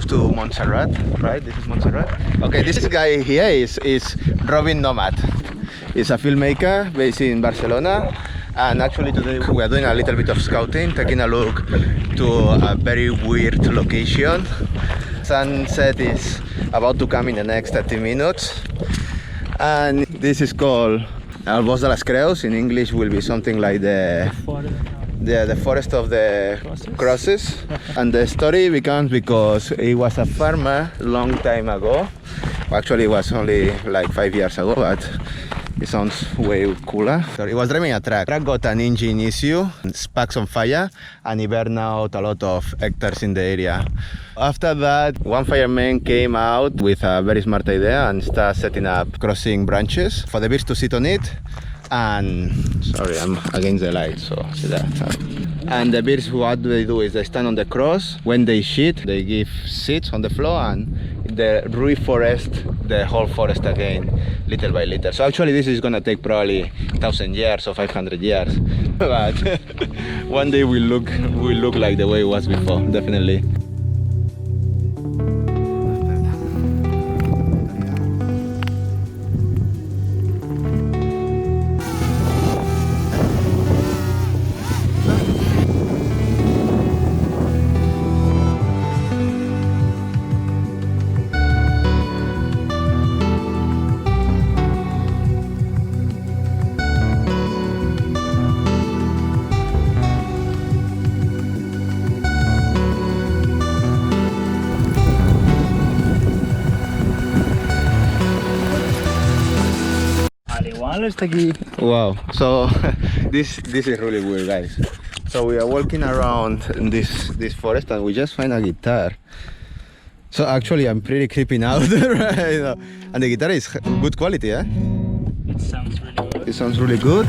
move to Montserrat, right? This is Montserrat. Okay, this guy here is Robin Nomad. He's a filmmaker based in Barcelona. And actually today we are doing a little bit of scouting, taking a look to a very weird location. Sunset is about to come in the next 30 minutes. And this is called Albos de las Creus. In English will be something like the forest of the crosses. And the story becomes because he was a farmer long time ago. Actually it was only like 5 years ago, but it sounds way cooler. So he was driving a truck. The truck got an engine issue, sparks on fire, and he burned out a lot of hectares in the area. After that, one fireman came out with a very smart idea and started setting up crossing branches for the birds to sit on it. And sorry, I'm against the light, so see that. And the birds, what they do is they stand on the cross. When they shit, they give seeds on the floor, and they reforest the whole forest again, little by little. So actually, this is gonna take probably 1,000 years or 500 years, but one day will look like the way it was before, definitely. Wow, so this is really weird, guys. So we are walking around in this forest and we just find a guitar. So actually I'm pretty creeping out, right? And the guitar is good quality, eh? It sounds really good. It sounds really good.